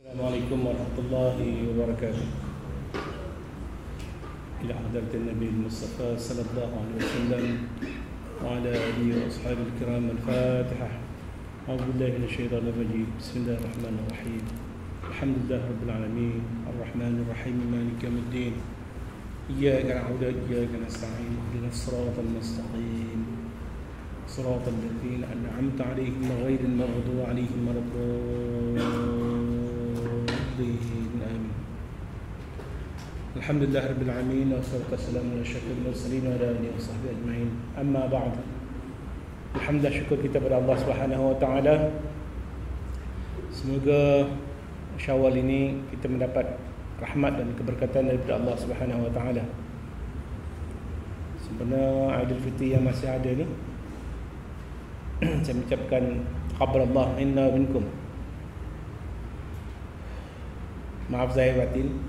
Assalamualaikum warahmatullahi wabarakatuh. Ila hadratin Nabi Mustafa sallallahu alaihi wasallam wa ala alihi wa ashabihi al-kiram. Al-Fatihah. A'udzu billahi minasyaitonir rajim. Bismillahirrahmanirrahim. Alhamdulillahi rabbil alamin. Arrahmanir rahim. Maliki yaumiddin. Iyyaka na'budu wa iyyaka nasta'in. Ihdinas siratal mustaqim. Siratal ladzina an'amta 'alaihim ghairil maghdubi 'alaihim waladdallin. آمين. الحمد لله رب العالمين والصلاة والسلام على أشرف المرسلين وعلى آله وصحبه أجمعين. أما بعد. Alhamdulillah, syukur kita kepada Allah Subhanahu wa taala. Semoga Syawal ini kita mendapat rahmat dan keberkatan daripada Allah Subhanahu wa taala. Sebenarnya Aidil Fitri yang masih ada ni, saya mengucapkan taqabbalallahu minna wa minkum. Maaf saya batin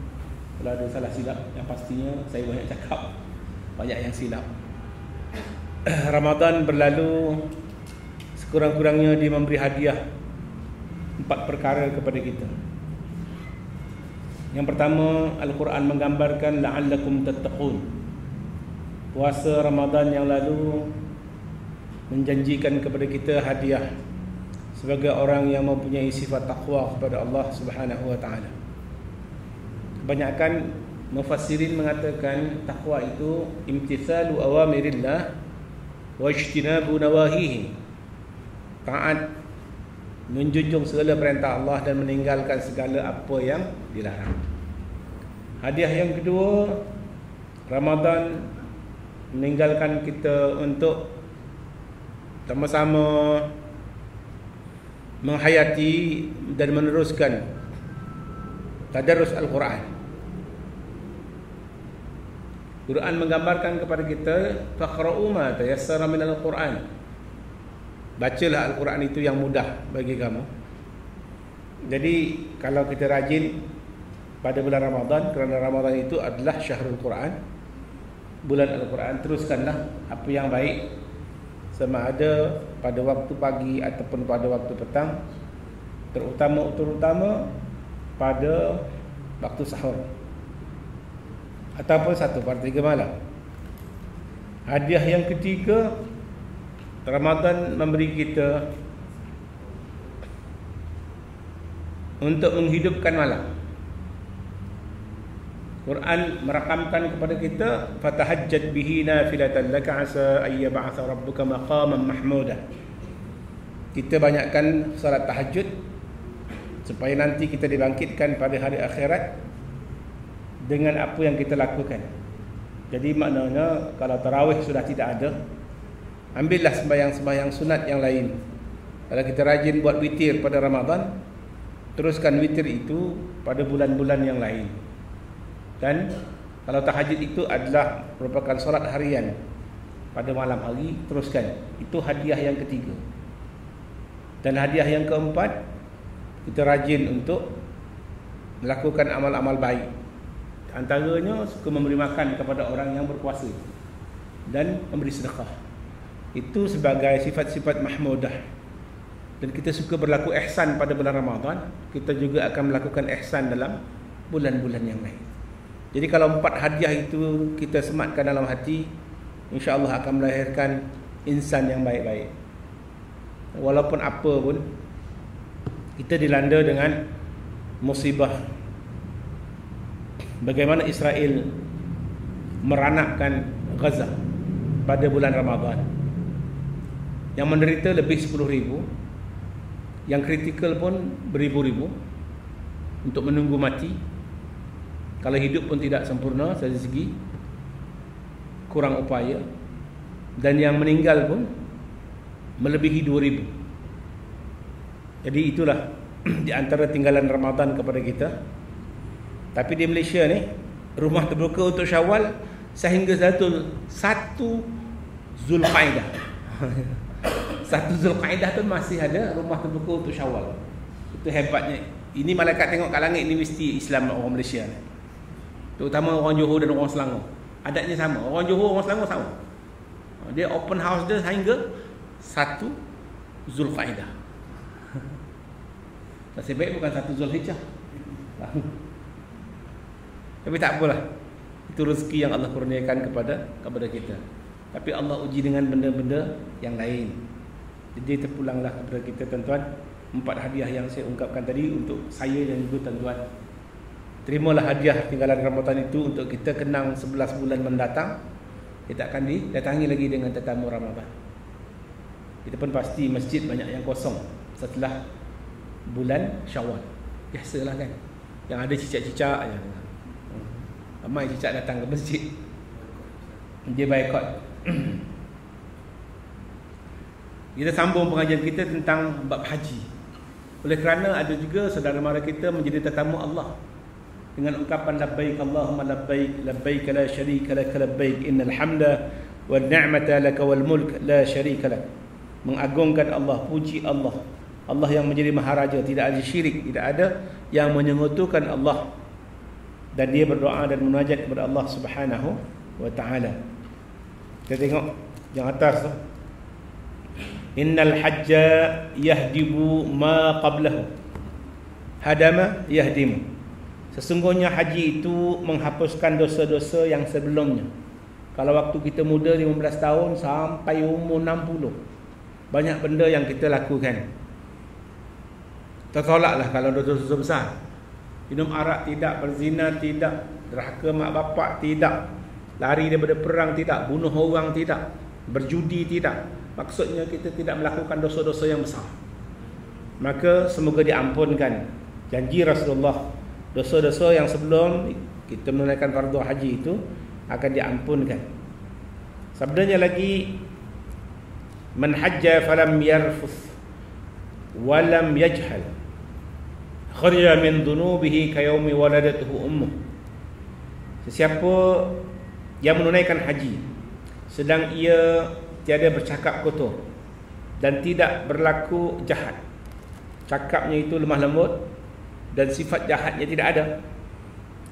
kalau ada salah silap, yang pastinya saya banyak cakap, banyak yang silap. Ramadan berlalu, sekurang-kurangnya dia memberi hadiah 4 perkara kepada kita. Yang pertama, Al-Quran menggambarkan la'allakum tattaqun. Puasa Ramadan yang lalu menjanjikan kepada kita hadiah sebagai orang yang mempunyai sifat taqwa kepada Allah Subhanahu wa taala. Kebanyakan mufassirin mengatakan takwa itu imtithalu awamirillah wa ijtinabu nawahihi. Taat, menjunjung segala perintah Allah dan meninggalkan segala apa yang dilarang. Hadiah yang kedua, Ramadan meninggalkan kita untuk sama-sama menghayati dan meneruskan tadarus Al-Quran. Quran menggambarkan kepada kita faqra'u ma tayassara minal Quran. Bacalah Al-Quran itu yang mudah bagi kamu. Jadi kalau kita rajin pada bulan Ramadan, kerana Ramadan itu adalah syahrul Quran, bulan Al-Quran, teruskanlah apa yang baik, sama ada pada waktu pagi ataupun pada waktu petang, terutama pada waktu sahur ataupun 1/3 malam. Hadiah yang ketiga, Ramadan memberi kita untuk menghidupkan malam. Quran merakamkan kepada kita fatahajjat bihi nafilatan laka asa ay yab'atha rabbuka maqaman mahmuda. Kita banyakkan salat tahajud supaya nanti kita dibangkitkan pada hari akhirat dengan apa yang kita lakukan. Jadi maknanya kalau tarawih sudah tidak ada, ambillah sembahyang-sembahyang sunat yang lain. Kalau kita rajin buat witir pada Ramadan, teruskan witir itu pada bulan-bulan yang lain. Dan kalau tahajud itu adalah merupakan solat harian pada malam hari, teruskan. Itu hadiah yang ketiga. Dan hadiah yang keempat, kita rajin untuk melakukan amal-amal baik. Antaranya suka memberi makan kepada orang yang berpuasa dan memberi sedekah. Itu sebagai sifat-sifat mahmudah. Dan kita suka berlaku ihsan pada bulan Ramadan, kita juga akan melakukan ihsan dalam bulan-bulan yang lain. Jadi kalau 4 hadiah itu kita sematkan dalam hati, insya-Allah akan melahirkan insan yang baik-baik. Walaupun apa pun kita dilanda dengan musibah. Bagaimana Israel meranakkan Gaza pada bulan Ramadan. Yang menderita lebih 10,000, yang kritikal pun beribu-ribu untuk menunggu mati. Kalau hidup pun tidak sempurna dari segi kurang upaya, dan yang meninggal pun melebihi 2,000. Jadi itulah di antara tinggalan Ramadan kepada kita. Tapi di Malaysia ni, rumah terbuka untuk Syawal sehingga 1 Zulqaidah. 1 Zulqaidah tu masih ada rumah terbuka untuk Syawal. Itu hebatnya. Ini malaikat tengok kat langit ni mesti Islam orang Malaysia ni. Terutama orang Johor dan orang Selangor. Adatnya sama. Orang Johor, orang Selangor sama. Dia open house dia sehingga 1 Zulqaidah. Nasib baik bukan 1 Zulhijjah. Tapi tak apalah. Itu rezeki yang Allah kurniakan kepada kita. Tapi Allah uji dengan benda-benda yang lain. Jadi terpulanglah kepada kita tuan-tuan, 4 hadiah yang saya ungkapkan tadi untuk saya dan juga tuan-tuan. Terimalah hadiah tinggalan Ramadan itu untuk kita kenang 11 bulan mendatang. Kita akan didatangi lagi dengan tetamu Ramadan. Kita pun pasti masjid banyak yang kosong setelah bulan Syawal. Biasalah kan. Yang ada cicak-cicak yang ramai cicak datang ke masjid. Dia boikot. Kita sambung pengajian kita tentang bab haji. Oleh kerana ada juga saudara mara kita menjadi tetamu Allah dengan ungkapan labbaik Allahumma labbaik labbaik la syarika lak labbaik innal hamda wan ni'mata lak wal mulk la syarika lak. Mengagungkan Allah, puji Allah. Allah yang menjadi maharaja, tidak ada syirik, tidak ada yang menyekutukan Allah. Dan dia berdoa dan munajat kepada Allah Subhanahu wa taala. Kita tengok yang atas tu. Innal hajja yahdibu ma qablahu. Hadama yahdimu. Sesungguhnya haji itu menghapuskan dosa-dosa yang sebelumnya. Kalau waktu kita muda 15 tahun sampai umur 60, banyak benda yang kita lakukan. Tertolaklah kalau dosa-dosa besar. Minum arak tidak, berzina tidak, derhaka mak bapak tidak, lari daripada perang tidak, bunuh orang tidak, berjudi tidak. Maksudnya kita tidak melakukan dosa-dosa yang besar. Maka semoga diampunkan. Janji Rasulullah, dosa-dosa yang sebelum kita menunaikan fardu haji itu akan diampunkan. Sabdanya lagi, man hajja falam yarfuth walam yajhal kharaja min dhunubihi kayaumi waladatuhu ummuh. Sesiapa yang menunaikan haji sedang ia tiada bercakap kotor dan tidak berlaku jahat, cakapnya itu lemah lembut dan sifat jahatnya tidak ada,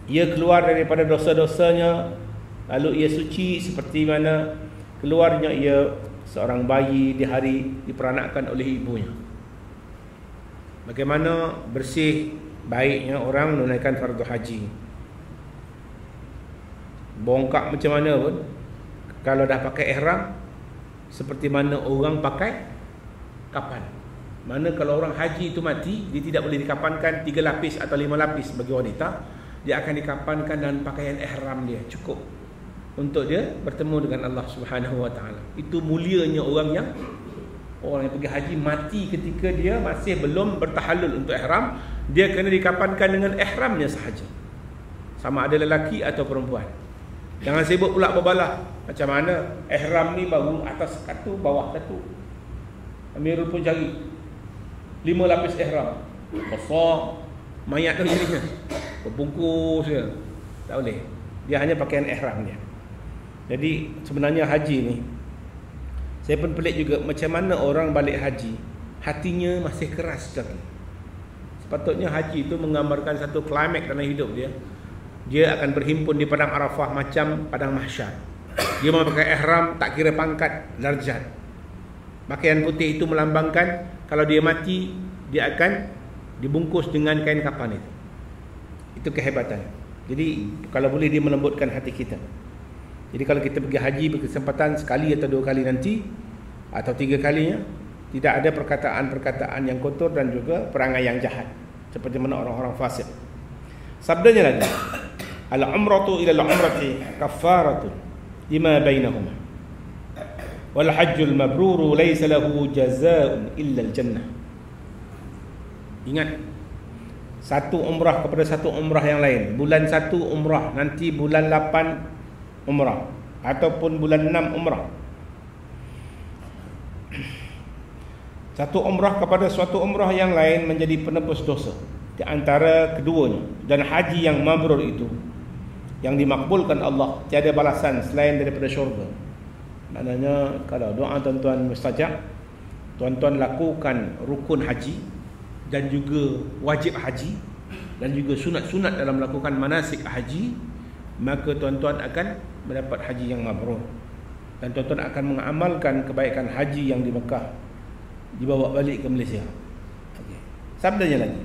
ia keluar daripada dosa-dosanya, lalu ia suci seperti mana keluarnya ia seorang bayi di hari diperanakkan oleh ibunya. Bagaimana bersih baiknya orang menunaikan fardu haji. Bongkak macam mana pun, kalau dah pakai ihram, seperti mana orang pakai kapan. Mana kalau orang haji itu mati, dia tidak boleh dikapankan 3 lapis atau 5 lapis bagi wanita. Dia akan dikapankan dengan pakaian ihram dia, cukup untuk dia bertemu dengan Allah Subhanahu wa taala. Itu mulianya orang yang pergi haji mati ketika dia masih belum bertahallul untuk ihram, dia kena dikapankan dengan ihramnya sahaja. Sama ada lelaki atau perempuan. Jangan sibuk pula berbalah. Macam mana ihram ni baru atas satu, bawah satu. Amirul pun cari 5 lapis ihram. Besar mayat tu jadinya. Berbungkus je. Tak boleh. Dia hanya pakaian ihram dia. Jadi sebenarnya haji ni, saya pun pelik juga macam mana orang balik haji hatinya masih keras lagi. Sepatutnya haji itu menggambarkan satu klimaks dalam hidup dia. Dia akan berhimpun di padang Arafah macam padang mahsyar. Dia memakai ihram tak kira pangkat, darjat. Pakaian putih itu melambangkan kalau dia mati, dia akan dibungkus dengan kain kafan itu. Itu kehebatan. Jadi kalau boleh dia melembutkan hati kita. Jadi kalau kita pergi haji berkesempatan sekali atau 2 kali nanti, atau 3 kalinya, tidak ada perkataan-perkataan yang kotor dan juga perangai yang jahat seperti mana orang-orang fasik. Sabdanya lagi, al-umratu ila al-umrati kaffaratun lima bainahuma wal hajjul mabruru laysa lahu jazaa'un illa al-jannah. Ingat, satu umrah kepada satu umrah yang lain. Bulan 1 umrah, nanti bulan 8 umrah, ataupun bulan 6 umrah. Satu umrah kepada suatu umrah yang lain menjadi penebus dosa di antara keduanya. Dan haji yang mabrur itu, yang dimakbulkan Allah, tiada balasan selain daripada syurga. Maknanya kalau doa tuan-tuan mustajab, tuan-tuan lakukan rukun haji dan juga wajib haji dan juga sunat-sunat dalam melakukan manasik haji, maka tuan-tuan akan mendapat haji yang mabrur. Dan tuan-tuan akan mengamalkan kebaikan haji yang di Mekah, dibawa balik ke Malaysia. Sabdanya lagi,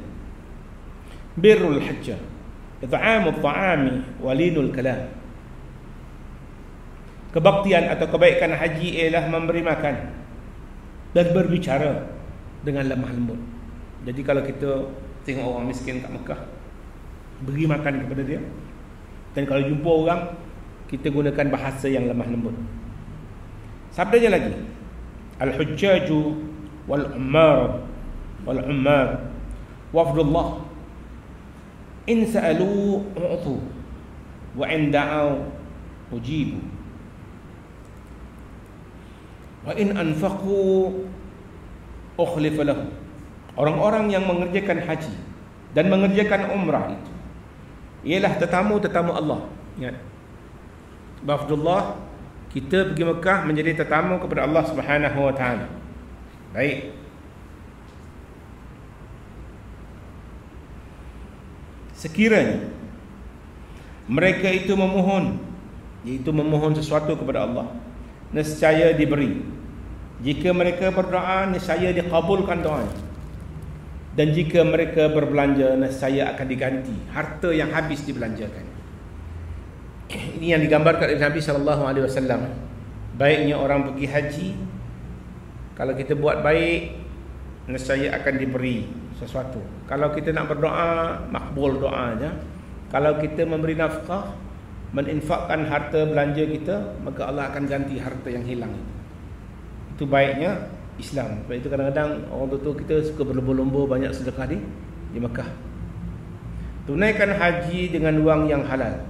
birrul hajjah, it'amut ta'ami, walinul kalam. Kebaktian atau kebaikan haji ialah memberi makan dan berbicara dengan lemah lembut. Jadi kalau kita tengok orang miskin kat Mekah, beri makan kepada dia. Dan kalau jumpa orang, kita gunakan bahasa yang lemah lembut. Sabdanya lagi, al-hujjaju wal-ummar wafdullah in sa'alu u'tu wa in da'au ujibu wa in anfaqu ukhlifa lahu. Orang-orang yang mengerjakan haji dan mengerjakan umrah itu ialah tetamu-tetamu Allah. Ingat, wafdullah, kita pergi Mekah menjadi tetamu kepada Allah Subhanahu wa taala. Baik. Sekiranya mereka itu memohon, iaitu memohon sesuatu kepada Allah, nescaya diberi. Jika mereka berdoa, nescaya dikabulkan doanya. Dan jika mereka berbelanja, nescaya akan diganti harta yang habis dibelanjakan. Ini yang digambarkan oleh Nabi SAW. Baiknya orang pergi haji, kalau kita buat baik, nescaya akan diberi sesuatu. Kalau kita nak berdoa, makbul doanya. Kalau kita memberi nafkah, meninfakkan harta belanja kita, maka Allah akan ganti harta yang hilang. Itu baiknya Islam. Sebab itu kadang-kadang orang tua kita suka berlomba-lomba banyak sedekah di Mekah. Tunaikan haji dengan wang yang halal.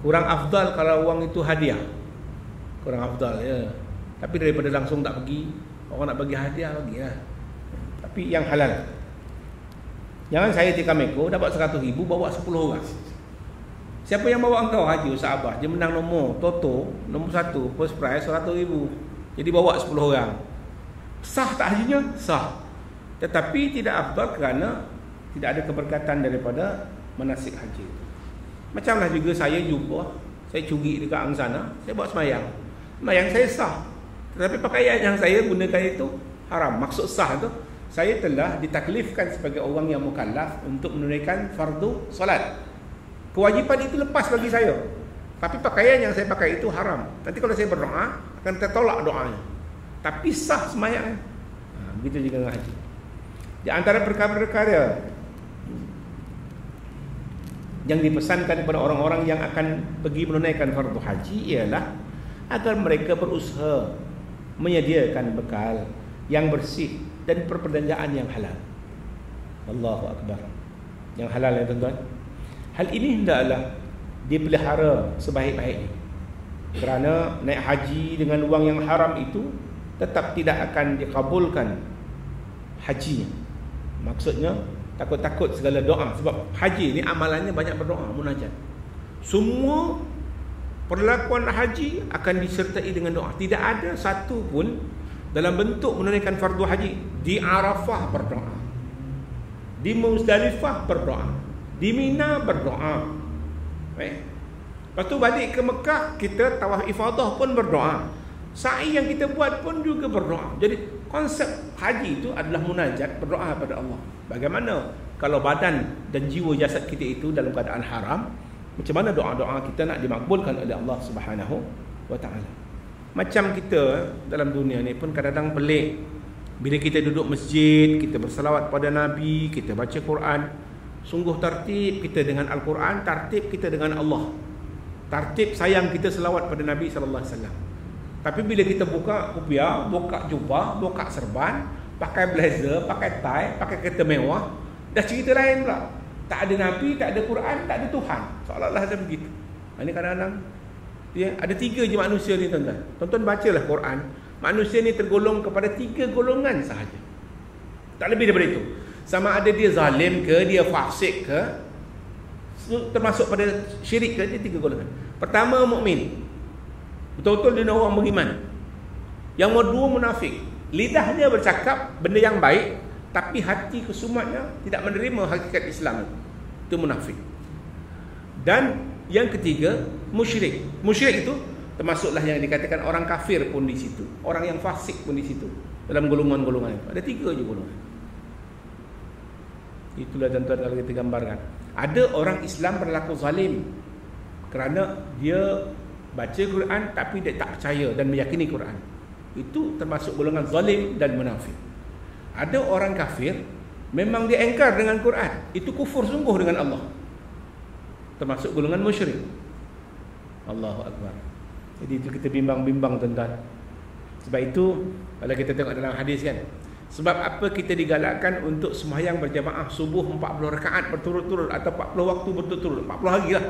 Kurang afdal kalau wang itu hadiah. Kurang afdal, ya. Tapi daripada langsung tak pergi, orang nak bagi hadiah, bagilah. Tapi yang halal. Jangan saya tikam ekor dapat 100,000 bawa 10 orang. Siapa yang bawa engkau haji, Ustaz Abah? Dia menang nombor Toto, nombor 1, first prize 100,000. Jadi bawa 10 orang. Sah tak hajinya? Sah. Tetapi tidak afdal kerana tidak ada keberkatan daripada manasik haji. Macamlah juga saya jumpa, saya curi dekat Angsana, saya buat semayang. Semayang saya sah. Tetapi pakaian yang saya gunakan itu haram. Maksud sah tu, saya telah ditaklifkan sebagai orang yang mukallaf untuk menunaikan fardu solat. Kewajipan itu lepas bagi saya. Tapi pakaian yang saya pakai itu haram. Nanti kalau saya berdoa, akan tertolak doanya. Tapi sah semayangnya. Begitu juga dengan haji. Di antara perkara-perkara yang dipesankan kepada orang-orang yang akan pergi menunaikan fardu haji ialah agar mereka berusaha menyediakan bekal yang bersih dan perbelanjaan yang halal. Allahu Akbar. Yang halal ya tuan-tuan. Hal ini hendaklah dipelihara sebaik-baiknya. Kerana naik haji dengan wang yang haram itu tetap tidak akan dikabulkan hajinya. Maksudnya takut-takut segala doa. Sebab haji ni amalannya banyak berdoa, munajat. Semua perlakuan haji akan disertai dengan doa. Tidak ada satu pun dalam bentuk menunaikan fardu haji. Di Arafah berdoa, di Muzdalifah berdoa, di Mina berdoa. Baik. Lepas tu balik ke Mekah, kita tawaf ifadah pun berdoa. Sa'i yang kita buat pun juga berdoa. Jadi konsep haji itu adalah munajat, berdoa pada Allah. Bagaimana kalau badan dan jiwa jasad kita itu dalam keadaan haram, macam mana doa-doa kita nak dimakbulkan oleh Allah Subhanahu wa taala. Macam kita dalam dunia ni pun kadang-kadang pelik. Bila kita duduk masjid, kita bersalawat pada Nabi, kita baca Quran, sungguh tertib kita dengan Al-Quran, tertib kita dengan Allah. Tertib sayang kita selawat pada Nabi sallallahu alaihi wasallam. Tapi bila kita buka kopiah, buka jubah, buka serban, pakai blazer, pakai tie, pakai kereta mewah, dah cerita lain pula. Tak ada Nabi, tak ada Quran, tak ada Tuhan. Seolah-olah ada begitu. Ini kadang-kadang ada 3 je manusia ni tuan-tuan. Tuan-tuan bacalah Quran. Manusia ni tergolong kepada 3 golongan sahaja. Tak lebih daripada itu. Sama ada dia zalim ke, dia fasik ke, termasuk pada syirik ke, dia 3 golongan. Pertama, mukmin. Betul-betul dia orang beriman. Yang kedua, munafik. Lidahnya bercakap benda yang baik, tapi hati kesumatnya tidak menerima hakikat Islam. Itu munafik. Dan yang ketiga, musyrik. Musyrik itu termasuklah yang dikatakan orang kafir pun di situ, orang yang fasik pun di situ, dalam golongan-golongan itu. Ada 3 je golongan. Itulah tuan-tuan kalau kita gambarkan. Ada orang Islam berlaku zalim kerana dia baca Quran tapi dia tak percaya dan meyakini Quran. Itu termasuk golongan zalim dan munafik. Ada orang kafir memang dia engkar dengan Quran, itu kufur sungguh dengan Allah, termasuk golongan musyrik. Allahu Akbar. Jadi itu kita bimbang-bimbang tuan-tuan. Sebab itu kalau kita tengok dalam hadis kan, sebab apa kita digalakkan untuk sembahyang berjamaah subuh 40 rakaat berturut-turut atau 40 waktu berturut-turut, 40 hari lah.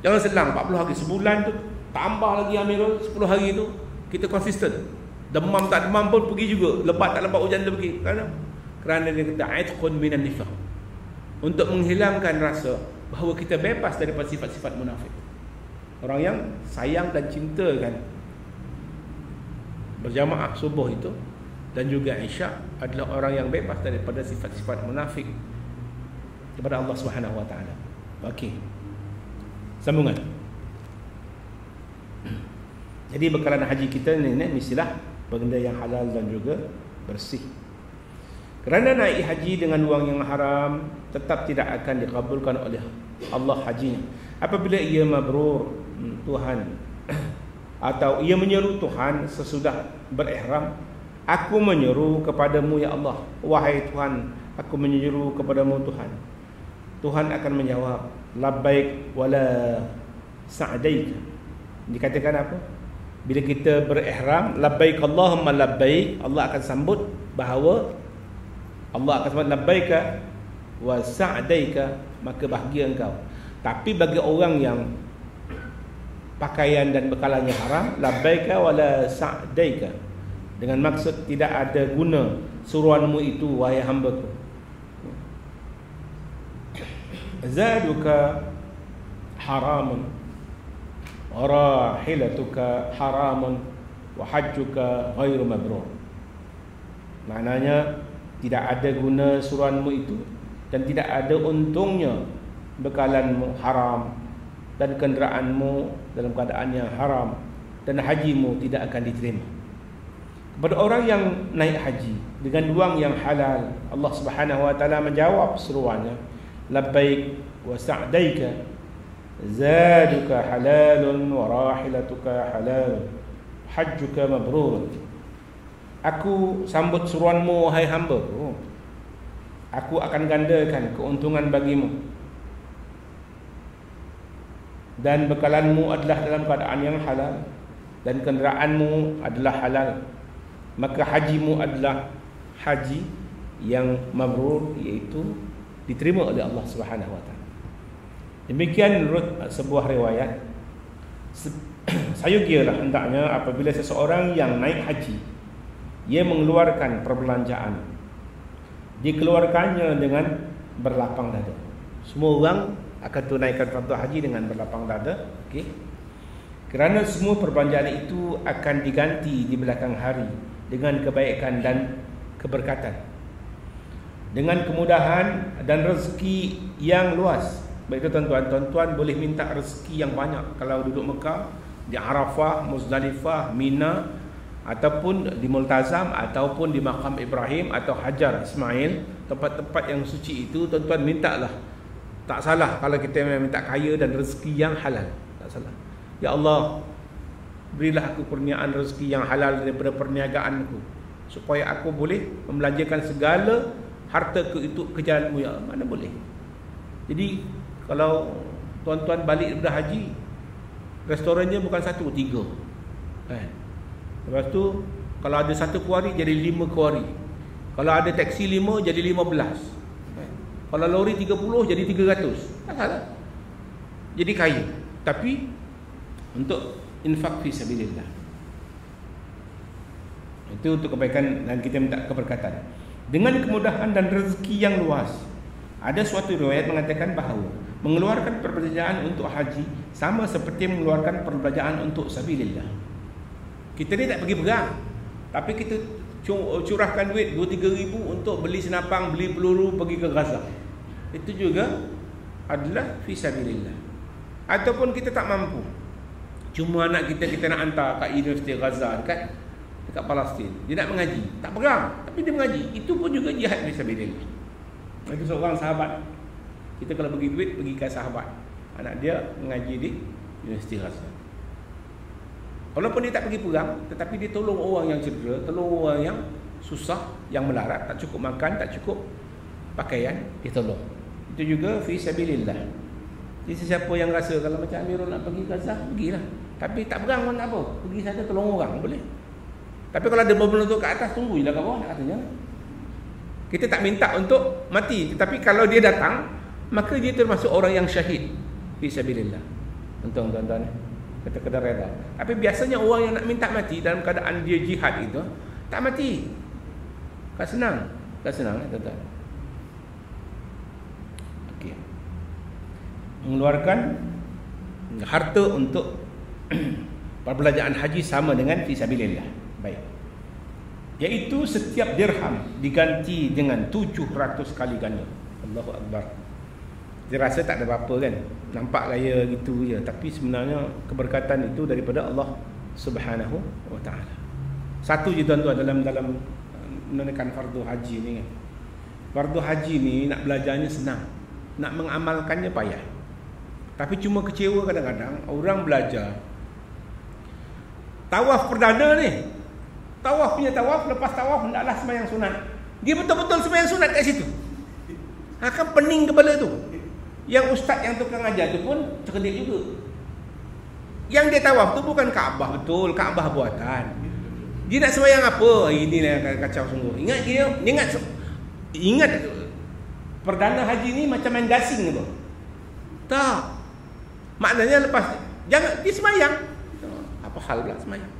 Jangan selang 40 hari, sebulan tu tambah lagi Amirul 10 hari tu kita konsisten. Demam tak demam pun pergi juga, lebat tak lebat hujan dia pergi. Kerana dia kata aitqun minan nifaq, untuk menghilangkan rasa bahawa kita bebas daripada sifat-sifat munafik. Orang yang sayang dan cintakan berjamaah subuh itu dan juga isyak adalah orang yang bebas daripada sifat-sifat munafik kepada Allah Subhanahu wa taala. Okey. Sambungan. Jadi bekalan haji kita ni mestilah benda yang halal dan juga bersih. Kerana naik haji dengan wang yang haram tetap tidak akan dikabulkan oleh Allah hajinya. Apabila ia mabrur, Tuhan atau ia menyeru Tuhan sesudah berihram, aku menyeru kepadamu ya Allah, wahai Tuhan, aku menyeru kepadamu Tuhan. Tuhan akan menjawab, labbaik wala sa'daik. Dikatakan apa? Bila kita berihram, labbaik Allahumma labbaik, Allah akan sambut bahawa Allah akan sambut labbaika wa sa'daika, maka bahagia engkau. Tapi bagi orang yang pakaian dan bekalannya haram, labbaika wala sa'daika, dengan maksud tidak ada guna suruhanmu itu wahai hamba-Ku. Zaduka haramun wa rahilatuka haramun wa hajjuka ghairu mabrur. Maknanya tidak ada guna suruhanmu itu dan tidak ada untungnya bekalanmu haram dan kenderaanmu dalam keadaan yang haram, dan hajimu tidak akan diterima. Kepada orang yang naik haji dengan wang yang halal, Allah Subhanahu wa taala menjawab seruannya, labbaik wa sa'daika zaduka halalun wa rahilatuka halalun hajjuka mabrur. Aku sambut seruanmu wahai hamba-Ku, aku akan gandakan keuntungan bagimu, dan bekalanmu adalah dalam keadaan yang halal, dan kenderaanmu adalah halal, maka hajimu adalah haji yang mabrur, iaitu diterima oleh Allah Subhanahu wa taala. Demikian menurut sebuah riwayat. Sayugialah hendaknya apabila seseorang yang naik haji, ia mengeluarkan perbelanjaan, dikeluarkannya dengan berlapang dada. Semua orang akan tunaikan fardu haji dengan berlapang dada, okey? Kerana semua perbelanjaan itu akan diganti di belakang hari dengan kebaikan dan keberkatan, dengan kemudahan dan rezeki yang luas. Baik itu tuan-tuan boleh minta rezeki yang banyak kalau duduk Mekah, di Arafah, Muzdalifah, Mina, ataupun di Multazam, ataupun di Maqam Ibrahim atau Hajar Ismail, tempat-tempat yang suci itu tuan-tuan mintalah. Tak salah kalau kita minta kaya dan rezeki yang halal, tak salah. Ya Allah, berilah aku kurniaan rezeki yang halal daripada perniagaanku, supaya aku boleh membelanjakan segala hartaku itu ke jalan-Mu ya Allah. Mana boleh. Jadi kalau tuan-tuan balik daripada haji, restorannya bukan 1, 3 kan? Lepas tu kalau ada 1 kuari jadi 5 kuari, kalau ada taksi 5 jadi 15 kan? Kalau lori 30 jadi 300, tak salah. Jadi kaya, tapi untuk infak fi sabilillah, itu untuk kebaikan dan kita minta keberkatan dengan kemudahan dan rezeki yang luas. Ada suatu riwayat mengatakan bahawa mengeluarkan perbelanjaan untuk haji sama seperti mengeluarkan perbelanjaan untuk sabilillah. Kita ni tak pergi perang, tapi kita curahkan duit 2-3 ribu untuk beli senapang, beli peluru, pergi ke Gaza. Itu juga adalah fi sabilillah. Ataupun kita tak mampu, cuma anak kita nak hantar kat Universiti Gaza dekat Palestin, dia nak mengaji, tak perang tapi dia mengaji, itu pun juga jihad fi sabilillah. Itu seorang sahabat. Kita kalau bagi duit, bagikan sahabat. Anak dia mengaji di Universiti Rasa. Walaupun dia tak pergi perang, tetapi dia tolong orang yang cedera, tolong orang yang susah, yang melarat, tak cukup makan, tak cukup pakaian, dia tolong. Itu juga fi sabilillah. Jadi sesiapa yang rasa kalau macam Amirul nak pergi Gaza, pergilah. Tapi tak perang pun tak apa, pergi sana tolong orang boleh. Tapi kalau ada bom meletup ke atas, tunggu je lah kat bawah, katanya. Kita tak minta untuk mati, tetapi kalau dia datang, maka dia termasuk orang yang syahid fi sabilillah. Untung tuan-tuan, kata kena reda. Tapi biasanya orang yang nak minta mati dalam keadaan dia jihad itu tak mati. Tak senang tuan-tuan. Okey. Mengeluarkan harta untuk perbelanjaan haji sama dengan fi sabilillah. Baik. Iaitu setiap dirham diganti dengan 700 kali ganda. Allahu Akbar. Dia rasa tak ada apa-apa kan, nampak gaya gitu je, tapi sebenarnya keberkatan itu daripada Allah Subhanahu wa taala. Satu je tuan-tuan dalam menunaikan fardu haji ni kan. Fardu haji ni nak belajarnya senang, nak mengamalkannya payah. Tapi cuma kecewa kadang-kadang orang belajar tawaf perdana ni. Tawaf punya tawaf, lepas tawaf hendaklah sembahyang sunat. Dia betul-betul sembahyang sunat kat situ. Akan pening kepala tu. Yang ustaz yang tukang ajar tu pun terkedik juga. Yang dia tawaf tu bukan Kaabah betul, Kaabah buatan. Dia nak sembahyang apa? Inilah kacau sungguh. Ingat perdana haji ni macam main gasing tu. Tak. Maknanya lepas jangan dia sembahyang. Apa hal pula sembahyang?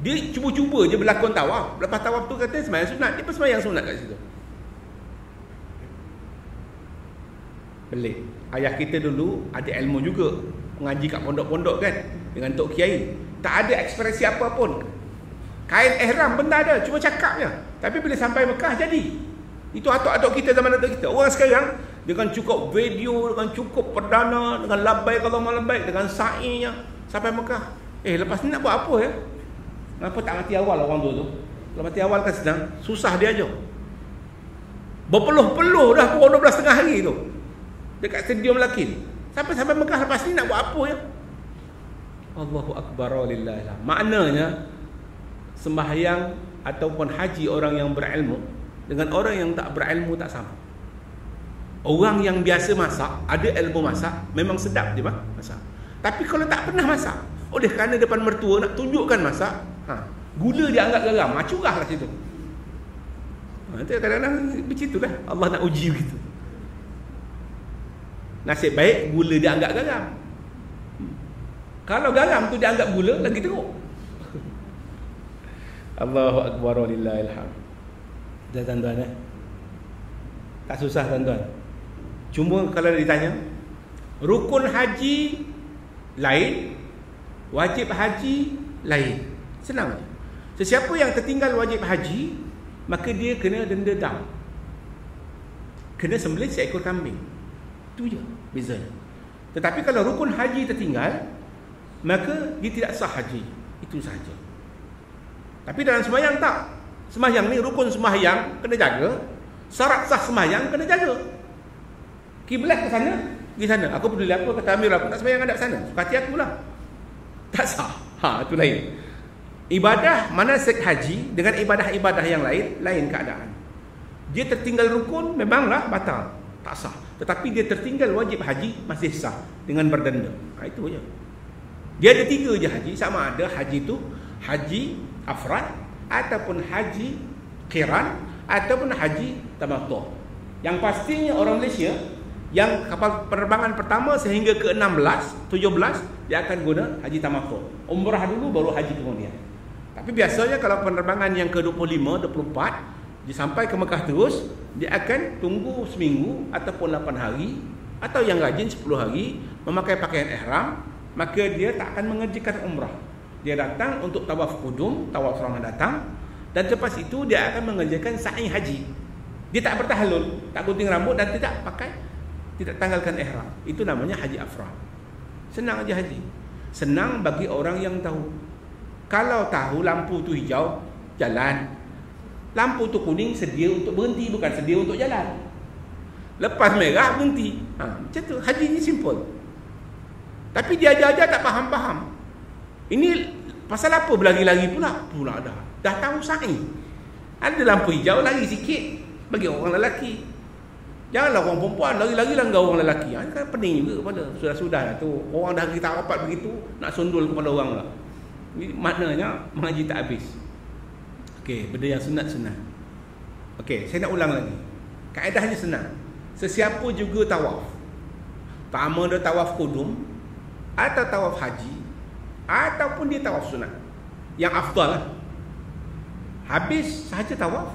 Dia cuba-cuba je berlakon tawaf. Lepas tawaf tu kata sembahyang sunat, dia pun sembahyang sunat kat situ. Pelik. Ayah kita dulu ada ilmu juga, mengaji kat pondok-pondok kan, dengan Tok Kiai. Tak ada ekspresi apa pun. Kain ihram benda ada, cuma cakapnya. Tapi bila sampai Mekah jadi. Itu atuk-atuk kita zaman atuk kita. Orang sekarang dengan cukup video, dengan cukup perdana, dengan labbaik Allahumma labbaik, dengan sa'inya sampai Mekah. Lepas ni nak buat apa ya? Kenapa tak mati awal orang tu? Kalau mati awal kan sedang, susah dia aja. Berpeluh-peluh dah pukul 12.30 hari tu. Dekat stadium Lakin. Sampai Mekah lepas ni nak buat apa ya? Allahu Akbar walillahillah. Maknanya sembahyang ataupun haji orang yang berilmu dengan orang yang tak berilmu tak sama. Orang yang biasa masak, ada ilmu masak, memang sedap dia masak. Tapi kalau tak pernah masak, oleh kerana depan mertua nak tunjukkan masak, gula dia anggap garam, curah kat situ. Nanti kadang-kadang begitulah Allah nak uji begitu. Nasib baik gula dia anggap garam. Kalau garam tu dia anggap gula, lagi teruk. Allahu Akbar walillahil hamd. Dah tuan-tuan tak susah tuan-tuan. Cuma kalau ditanya rukun haji lain, wajib haji lain. Senang je. Sesiapa yang tertinggal wajib haji, maka dia kena denda dam. Kena sembelih seekor kambing. Itu je bezanya. Tetapi kalau rukun haji tertinggal, maka dia tidak sah haji. Itu sahaja. Tapi dalam sembahyang tak. Sembahyang ni rukun sembahyang kena jaga. Syarat sah sembahyang kena jaga. Kiblat ke sana, pergi sana. Aku peduli apa kata Amir, aku tak sembahyang hadap sana. Suka hati aku lah. Tak sah. Itu lain. Ibadah manasik haji dengan ibadah-ibadah yang lain keadaan. Dia tertinggal rukun memanglah batal, tak sah. Tetapi dia tertinggal wajib haji masih sah dengan berdenda. Itu je. Dia ada 3 je haji, sama ada haji tu haji afrad ataupun haji qiran ataupun haji tamattu'. Yang pastinya orang Malaysia yang kapal penerbangan pertama sehingga ke 16, 17 dia akan guna haji tamattu'. Umrah dulu baru haji kemudian. Tapi biasanya kalau penerbangan yang ke-25, 24 dia sampai ke Mekah terus, dia akan tunggu seminggu ataupun 8 hari atau yang rajin 10 hari memakai pakaian ihram, maka dia tak akan mengerjakan umrah. Dia datang untuk tawaf qudum, tawaf selamat datang, dan lepas itu dia akan mengerjakan sa'i haji. Dia tak bertahallul, tak gunting rambut dan tidak tanggalkan ihram. Itu namanya haji afrad. Senang aja haji. Senang bagi orang yang tahu. Kalau tahu lampu tu hijau, jalan. Lampu tu kuning sedia untuk berhenti, bukan sedia untuk jalan. Lepas merah berhenti. Macam tu. Haji ni simple. Tapi dia ajar-ajar tak faham-faham. Ini pasal apa berlari-lari pula dah. Dah tahu sa'i. Ada lampu hijau, lari sikit bagi orang lelaki. Janganlah orang perempuan lari-lari langgar orang lelaki. Kan pening juga kepada sudah-sudah tu. Orang dah kita rapat begitu, nak sondol kepada orang lah. Ini maknanya mengaji tak habis. Okey, benda yang sunat-sunat. Okey, saya nak ulang lagi. Kaedahnya senang. Sesiapa juga tawaf, sama dia tawaf kudum atau tawaf haji ataupun dia tawaf sunat, yang afdal lah, habis sahaja tawaf,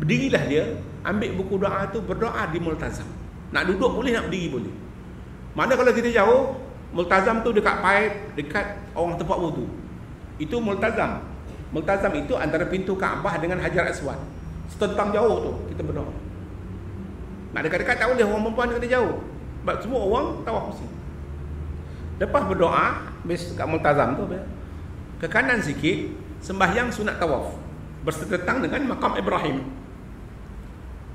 berdirilah dia, ambil buku doa tu, berdoa di multazam. Nak duduk boleh, nak berdiri boleh. Mana kalau kita jauh, multazam tu dekat paip, dekat orang tempat wudu. Itu multazam. Multazam itu antara pintu Kaabah dengan Hajar Aswad. Setentang jauh tu kita berdoa. Nak dekat-dekat tak boleh, orang perempuan kena jauh. Sebab semua orang tawaf mesti. Lepas berdoa, habis kat multazam tu, ke kanan sikit, sembahyang sunat tawaf, bersetentang dengan makam Ibrahim.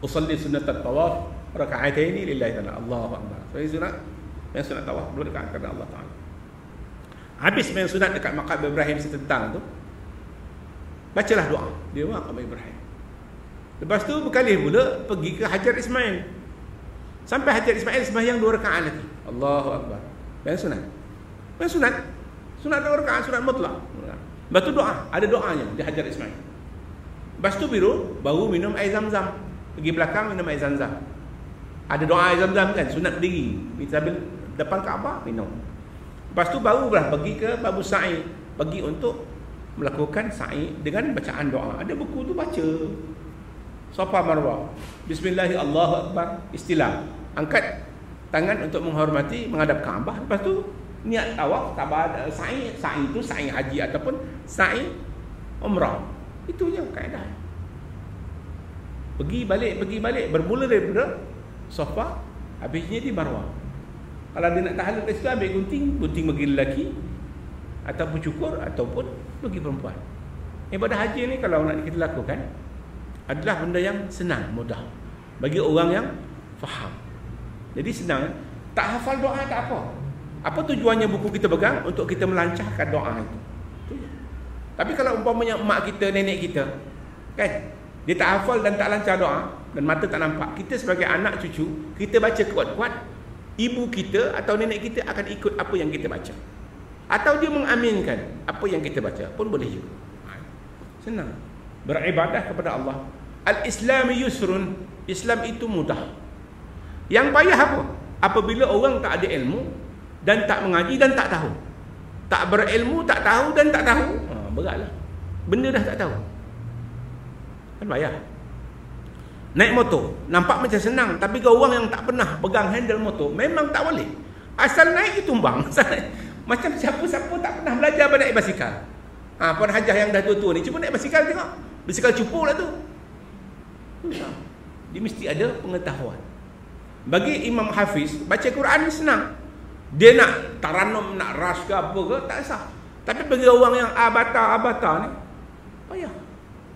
Usalli sunat tawaf raka'ataini lillahi ta'ala. Allahu akbar. So yang sunat tawaf dua dekat kepada Allah Taala. Habis main sunat dekat makam Ibrahim setentang tu, bacalah doa dia makam Ibrahim. Lepas tu berkali pula pergi ke Hajar Ismail. Sampai Hajar Ismail sembahyang 2 rakaat lagi. Allahu akbar. Dan sunat. Dan sunat. Sunat 2 rakaat, sunat mutlak. Lepas tu doa, ada doanya di Hajar Ismail. Lepas tu baru minum air Zam-Zam. Pergi belakang minum air Zam-Zam. Ada doa air Zam-Zam kan, sunat berdiri. Sambil depan Kaabah minum. Lepas tu barulah pergi ke Babu Sa'i, pergi untuk melakukan sa'i dengan bacaan doa. Ada buku tu baca. Safa Marwah, Bismillah, Allahu Akbar, istilah. Angkat tangan untuk menghormati, menghadap Kaabah. Lepas tu niat tawaf, sa'i itu sa'i haji ataupun sa'i umrah. Itu je kaedah. Pergi balik, bermula daripada Safa, habisnya di Marwah. Kalau dia nak tahalul dari situ, ambil gunting bagi lelaki, ataupun cukur, ataupun bagi perempuan. Ibadah haji ni kalau nak kita lakukan, adalah benda yang senang, mudah bagi orang yang faham. Jadi senang. Tak hafal doa tak apa. Apa tujuannya buku kita pegang? Untuk kita melancarkan doa itu. Tapi kalau umpamanya mak kita, nenek kita, kan, dia tak hafal dan tak lancar doa, dan mata tak nampak, kita sebagai anak cucu, kita baca kuat-kuat, ibu kita atau nenek kita akan ikut apa yang kita baca, atau dia mengaminkan apa yang kita baca pun boleh juga. Senang beribadah kepada Allah. Al-Islam yusrun. Islam itu mudah. Yang payah apa? Apabila orang tak ada ilmu dan tak mengaji dan tak tahu. Tak berilmu, tak tahu dan tak tahu. Beratlah. Benda dah tak tahu. Kan payah. Naik motor, nampak macam senang, tapi kalau orang yang tak pernah pegang handle motor, memang tak boleh. Asal naik itu tumbang. Macam siapa-siapa tak pernah belajar naik basikal. Puan Hajah yang dah tua-tua ni, cuba naik basikal tengok. Basikal cupu lah tu. Dia mesti ada pengetahuan. Bagi Imam Hafiz, baca Quran ni senang. Dia nak taranum, nak ras ke apa ke, tak sah. Tapi bagi orang yang abata ni, payah.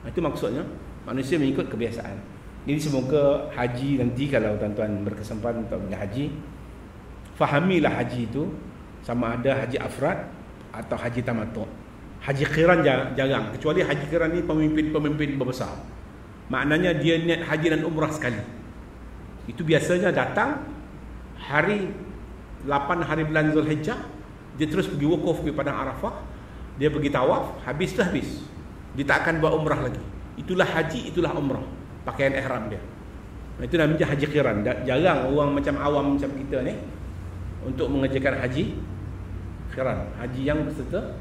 Itu maksudnya, manusia mengikut kebiasaan. Jadi semoga haji nanti, kalau tuan-tuan berkesempatan untuk haji, fahamilah haji itu sama ada haji afrad atau haji tamattu'. Haji qiran jarang, kecuali haji qiran ni pemimpin-pemimpin berbesar. Maknanya dia niat haji dan umrah sekali. Itu biasanya datang hari 8 hari bulan Zulhijjah, dia terus pergi wukuf di padang Arafah, dia pergi tawaf, habis tu habis. Dia tak akan buat umrah lagi. Itulah haji, itulah umrah. Pakaian ihram dia. Itu namanya haji qiran. Jarang orang macam awam macam kita ni untuk mengerjakan haji qiran, haji yang berserta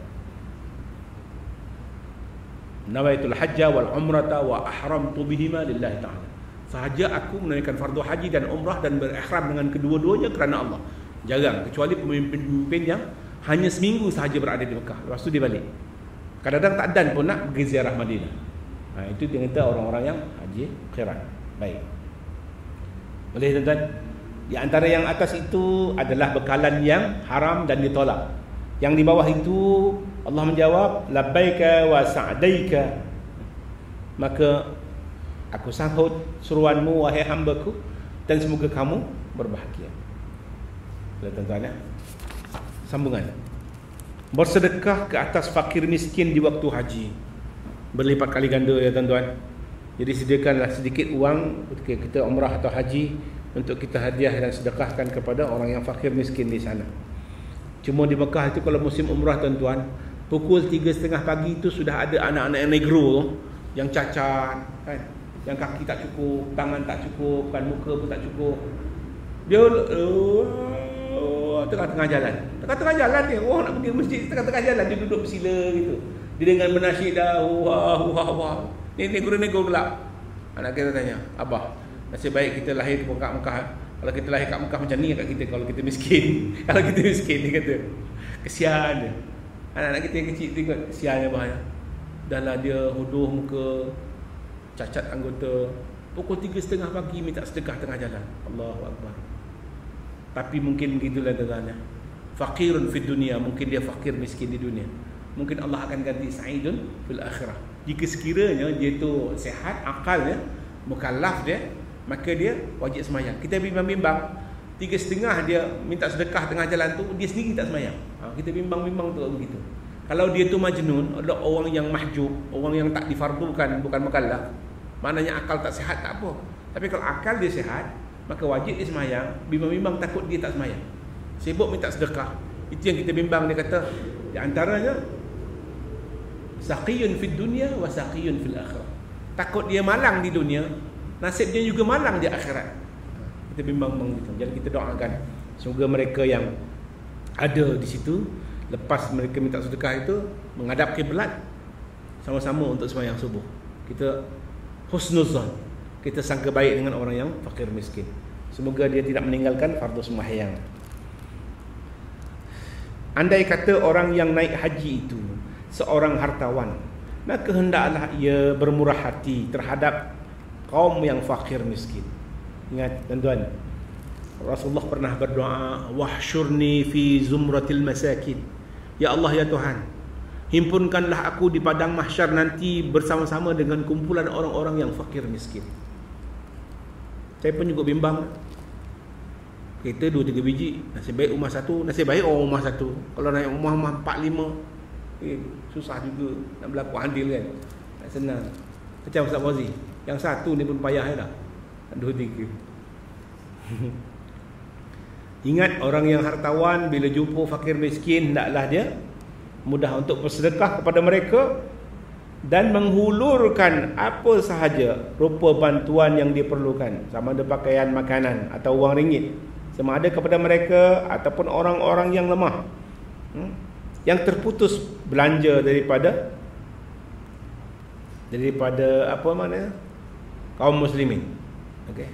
nawaitul hajja wal umrata wa ahramtu bihima lillahi ta'ala. Sahaja aku menunaikan fardu haji dan umrah dan berihram dengan kedua-duanya kerana Allah. Jarang, kecuali pemimpin-pemimpin yang hanya seminggu sahaja berada di Mekah, lepas tu dia balik. Kadang-kadang tak dan pun nak pergi ziarah Madinah. Itu dia kata orang-orang yang haji qiran. Baik. Boleh tuan-tuan? Di antara yang atas itu adalah bekalan yang haram dan ditolak. Yang di bawah itu Allah menjawab labbaika wa sa'daika. Maka Aku sambut seruanmu wahai hamba-Ku, dan semoga kamu berbahagia. Tuan-tuan ya. Sambungan. Bersedekah ke atas fakir miskin di waktu haji berlipat kali ganda ya tuan-tuan. Jadi sediakanlah sedikit uang ketika kita umrah atau haji untuk kita hadiah dan sedekahkan kepada orang yang fakir miskin di sana. Cuma di Mekah itu kalau musim umrah tuan-tuan, pukul 3.30 pagi itu sudah ada anak-anak yang negro yang cacat kan, yang kaki tak cukup, tangan tak cukup, kan muka pun tak cukup. Dia tengah-tengah jalan. Tengah-tengah jalan dia, orang nak pergi masjid, tengah-tengah jalan dia duduk bersila gitu. Dia dengan bernasyid dah, wah. Ni negro-negro gelap. Anak kita tanya, "Abah, nasib baik kita lahir kat Mekah. Kalau kita lahir kat Mekah macam ni kat kita kalau kita miskin." Kalau kita miskin dia kata, kesian dia. Anak-anak kita yang kecil tengok kesiannya bahaya. Dah lah dia hodoh muka, cacat anggota. Pukul 3.30 pagi minta sedekah tengah jalan. Allahu Akbar. Tapi mungkin begitulah tuan-tuan. Faqirun fid dunia, mungkin dia fakir miskin di dunia. Mungkin Allah akan ganti sa'idun fil akhirah. Jika sekiranya dia tu sihat, akalnya, mukallaf dia, maka dia wajib semayang. Kita bimbang-bimbang 3.30 dia minta sedekah tengah jalan tu, dia sendiri tak semayang. Kita bimbang-bimbang tu begitu. Kalau dia tu majnun, adalah orang yang mahjub, orang yang tak difardukan, bukan mukallaf, maknanya akal tak sihat tak apa. Tapi kalau akal dia sihat, maka wajib dia semayang. Bimbang-bimbang takut dia tak semayang, sibuk minta sedekah. Itu yang kita bimbang. Dia kata di antaranya saqiyun fid dunya wa saqiyun fil akhirah. Takut dia malang di dunia, nasib dia juga malang di akhirat. Kita bimbang-bimbang gitu. Jadi kita doakan semoga mereka yang ada di situ lepas mereka minta sedekah itu menghadap kiblat sama-sama untuk sembahyang subuh. Kita husnuzan, kita sangka baik dengan orang yang fakir miskin. Semoga dia tidak meninggalkan fardu sembahyang. Andai kata orang yang naik haji itu seorang hartawan, maka hendaklah ia bermurah hati terhadap kaum yang fakir miskin. Ingat tuan-tuan, Rasulullah pernah berdoa, wahsyurni fi zumratil masakin. Ya Allah ya Tuhan, himpunkanlah aku di padang mahsyar nanti bersama-sama dengan kumpulan orang-orang yang fakir miskin. Saya pun juga bimbang. Kita 2-3 biji, nasib baik rumah satu, nasib baik orang rumah satu. Kalau naik rumah 4-5, susah juga nak berlaku adil kan. Tak senang. Macam Ustaz Fauzi, yang satu ni pun payah dah. 2-3. Ingat, orang yang hartawan bila jumpa fakir miskin, hendaklah dia mudah untuk bersedekah kepada mereka dan menghulurkan apa sahaja rupa bantuan yang diperlukan, sama ada pakaian, makanan atau wang ringgit, sama ada kepada mereka ataupun orang-orang yang lemah, yang terputus belanja daripada apa mana kaum muslimin. Okey.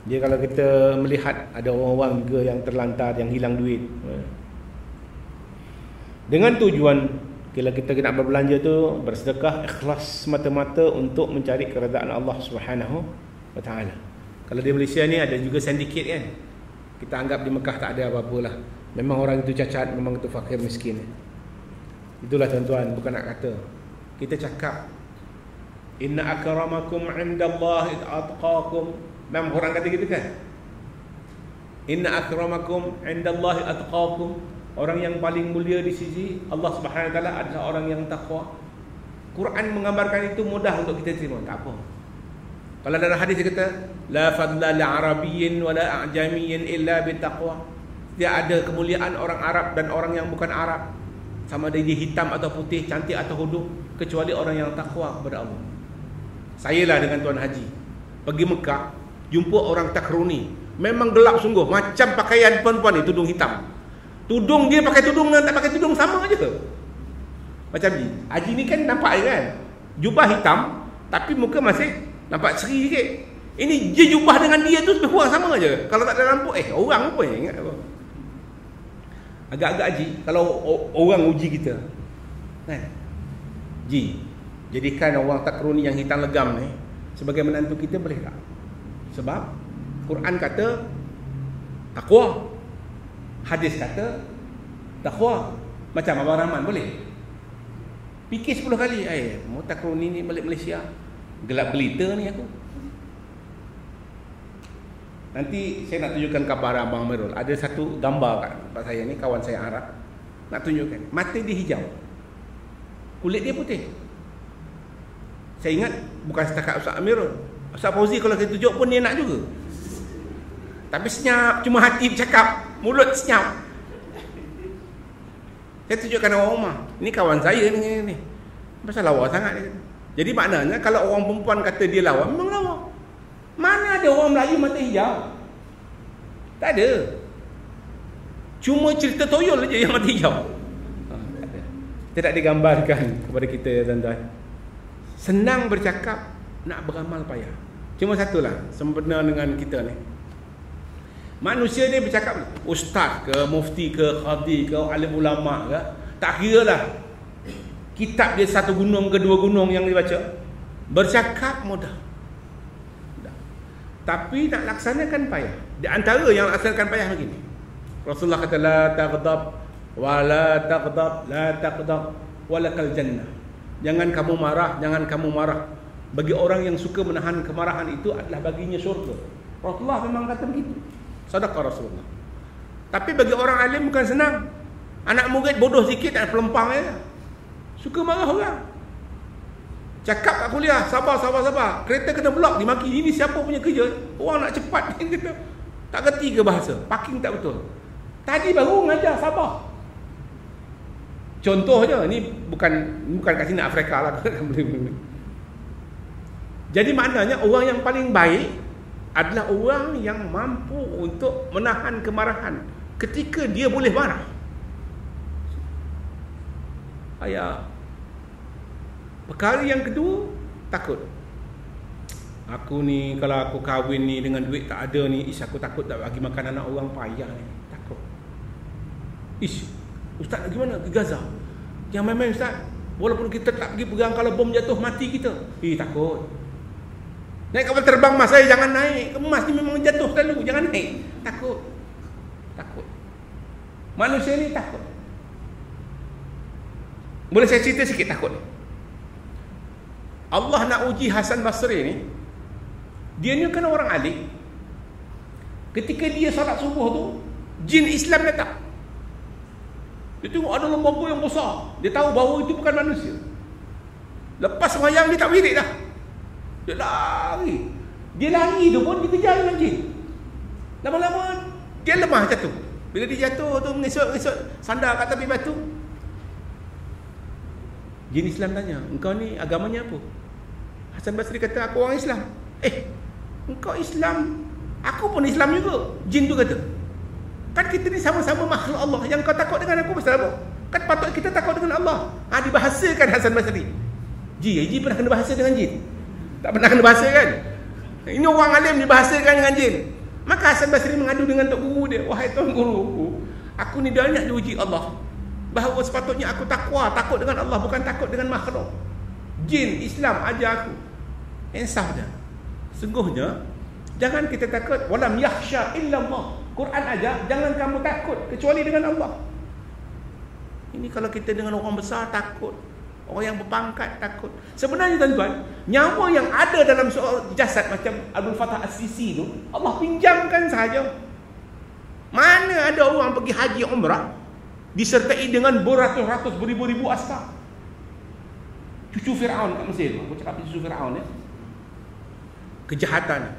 Dia kalau kita melihat ada orang-orang juga yang terlantar, yang hilang duit, dengan tujuan bila kita nak berbelanja tu bersedekah ikhlas semata-mata untuk mencari keredaan Allah Subhanahu wa taala. Kalau di Malaysia ni ada juga sindiket kan. Kita anggap di Mekah tak ada apa-apalah. Memang orang itu cacat, memang itu fakir miskin. Itulah tuan-tuan, bukan nak kata. Kita cakap inna akramakum 'indallahi atqakum. Memang orang kata gitu kan? Inna akramakum 'indallahi atqakum. Orang yang paling mulia di sisi Allah Subhanahu wa taala adalah orang yang takwa. Quran menggambarkan itu mudah untuk kita terima, tak apa. Kalau dalam hadis dia kata la fadla li arabiyyin wa la a'jamiyyin illa bittaqwa. Tidak ada kemuliaan orang Arab dan orang yang bukan Arab, sama ada dia hitam atau putih, cantik atau hodoh, kecuali orang yang takwa kepada Allah. Saya lah dengan tuan haji pergi Mekah, jumpa orang takruni, memang gelap sungguh, macam pakaian perempuan ni, tudung hitam. Tudung dia pakai tudung dan tak pakai tudung sama aja. Macam ni. Haji ni kan nampak kan, jubah hitam tapi muka masih nampak seri sikit. Ini je jubah dengan dia tu lebih kurang sama aja. Kalau tak ada lampu, orang apa yang ingat apa? Agak-agak haji kalau orang uji kita. Kan? Ji, jadikan orang takruni yang hitam legam ni sebagai menantu kita, boleh tak? Sebab Quran kata takwa, hadis kata takwa. Macam Abang Rahman boleh fikir 10 kali, mau takruni ni balik Malaysia Gelap gelita ni aku. Nanti saya nak tunjukkan kabar Abang Merul. Ada satu gambar kat tempat saya ni, kawan saya Arab. Nak tunjukkan. Mata dia hijau. Kulit dia putih. Saya ingat bukan setakat Ustaz Amirul. Ustaz Fauzi kalau kita tunjuk pun dia nak juga. Tapi senyap, cuma hati bercakap, mulut senyap. Saya tunjukkan orang rumah. Ini kawan saya ni. Pasal lawa sangat dia. Jadi maknanya kalau orang perempuan kata dia lawa, memang lawa. Mana ada orang Melayu mata hijau? Tak ada. Cuma cerita toyol aja yang mata hijau. Tak ada. Kita tak digambarkan kepada kita ya tuan-tuan. Senang bercakap, nak beramal payah. Cuma satulah sempena dengan kita ni. Manusia ni bercakap, ustaz ke, mufti ke, khadi ke, alim ulama ke, tak kira lah. Kitab dia satu gunung ke dua gunung yang dibaca. Bercakap mudah. Tapi nak laksanakan payah. Di antara yang laksanakan payah begini. Rasulullah kata la taghdab wa la taghdab, la taghdab walakal jannah. Jangan kamu marah, jangan kamu marah. Bagi orang yang suka menahan kemarahan itu adalah baginya syurga. Rasulullah memang kata begitu. Sadaqah Rasulullah. Tapi bagi orang alim bukan senang. Anak murid bodoh sikit tak pelempang je. Suka marah orang. Cakap kat kuliah, sabar. Kereta kena blok, dimaki. Ini siapa punya kerja? Orang nak cepat. Tak kerti ke bahasa? Parking tak betul. Tadi baru mengajar, sabar. Contoh je, ni bukan kat sini Afrika lah. Jadi maknanya orang yang paling baik adalah orang yang mampu untuk menahan kemarahan ketika dia boleh marah. Perkara yang kedua, takut. Aku ni kalau aku kahwin ni dengan duit tak ada ni, aku takut tak bagi makan anak orang, payah ni. Takut. Ustaz nak gimana? Ke Gaza. Yang main-main ustaz. Walaupun kita tak pergi perang, kalau bom jatuh mati kita. Takut. Naik kapal terbang mas saya, jangan naik. Emas ni memang jatuh selalu, jangan naik. Takut. Manusia ni takut. Boleh saya cerita sikit takut ni? Allah nak uji Hasan Basri ni. Dia ni kan orang alim. Ketika dia salat subuh tu, jin Islam datang. Dia tengok ada lembaga yang besar. Dia tahu bahawa itu bukan manusia. Lepas sembahyang dia tak wirid dah. Dia lari. Dia lari tu pun dikejar dengan jin. Lama-lama dia lemah jatuh. Bila dia jatuh tu mengesot-ngesot sandar kat tepi batu. Jin Islam tanya, engkau ni agamanya apa? Hasan Basri kata, aku orang Islam. Engkau Islam, aku pun Islam juga. Jin tu kata, kan kita ni sama-sama makhluk Allah. Yang kau takut dengan aku pasal apa? Kan patut kita takut dengan Allah. Dibahasakan Hasan Basri. Ji pernah kena bahasa dengan jin? Tak pernah kena bahasa kan? Ini orang alim dibahasakan dengan jin. Maka Hasan Basri mengadu dengan Tok Guru dia, wahai Tuan Guru, aku ni banyak diuji Allah. Bahawa sepatutnya aku takwa, takut dengan Allah, bukan takut dengan makhluk. Jin Islam ajar aku. Insaf je. Sungguhnya jangan kita takut, walam yakhsha illa Allah. Quran ajar jangan kamu takut kecuali dengan Allah. Ini kalau kita dengan orang besar takut, orang yang berpangkat takut. Sebenarnya tuan-tuan, nyawa yang ada dalam seorang jasad macam Abdul Fattah As-Sisi tu, Allah pinjamkan sahaja. Mana ada orang pergi haji umrah disertai dengan beratus-ratus, beribu-ribu askar. Cucu Fir'aun kat Mesir. Aku cakap cucu Fir'aun ya. Kejahatan.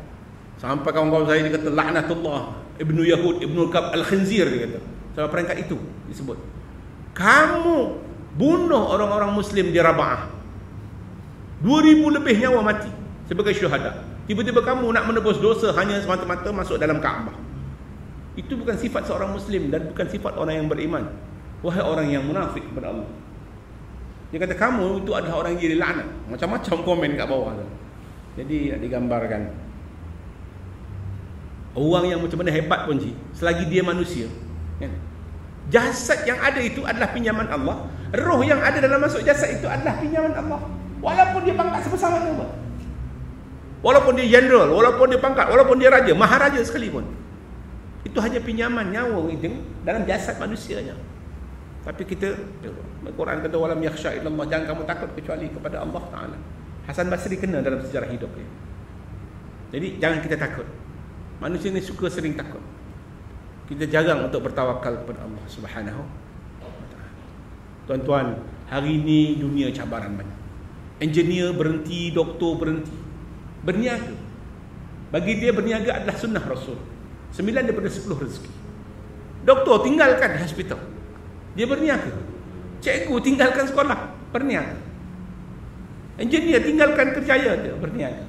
Sampai kawan-kawan saya dia kata laknatullah Ibnu Yahud, Ibnu Kab Al-Khinzir dia kata. Sampai peringkat itu disebut. Kamu bunuh orang-orang Muslim di Raba'ah. 2000 lebih nyawa mati sebagai syuhada. Tiba-tiba kamu nak menebus dosa hanya semata-mata masuk dalam Kaabah. Itu bukan sifat seorang Muslim dan bukan sifat orang yang beriman. Wahai orang yang munafik kepada Allah. Dia kata kamu itu adalah orang yang jadi laknat. Macam-macam komen kat bawah tu. Jadi digambarkan orang yang macam mana hebat pun selagi dia manusia kan? Jasad yang ada itu adalah pinjaman Allah. Roh yang ada dalam masuk jasad itu adalah pinjaman Allah. Walaupun dia pangkat sebesar mana, walaupun dia general, walaupun dia pangkat, walaupun dia raja, maharaja sekalipun, itu hanya pinjaman nyawa itu dalam jasad manusianya. Tapi kita, Al-Quran kata walam yakhsha illallah, jangan kamu takut kecuali kepada Allah Ta'ala. Hasan Basri kena dalam sejarah hidup dia. Jadi jangan kita takut. Manusia ni suka sering takut. Kita jarang untuk bertawakal kepada Allah Subhanahu wa taala. Tuan-tuan, hari ini dunia cabaran banyak. Engineer berhenti, doktor berhenti. Berniaga. Bagi dia berniaga adalah sunnah Rasul. 9 daripada 10 rezeki. Doktor tinggalkan hospital. Dia berniaga. Cikgu tinggalkan sekolah, berniaga. Engineer tinggalkan kerjaya dia, berniaga.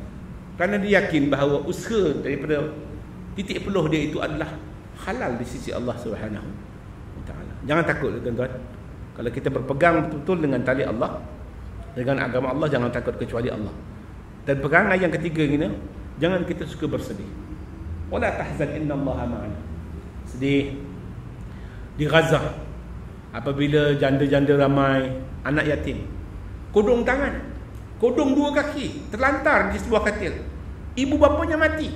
Kerana dia yakin bahawa usaha daripada titik peluh dia itu adalah halal di sisi Allah Subhanahu wa taala. Jangan takut tuan-tuan. Kalau kita berpegang betul-betul dengan tali Allah, dengan agama Allah, jangan takut kecuali Allah. Dan pegangan yang ketiga ini, jangan kita suka bersedih. Wala tahzan innallaha ma'ana. Sedih di Gaza apabila janda-janda ramai, anak yatim, kodong tangan, kodong 2 kaki, terlantar di sebuah katil. Ibu bapanya mati.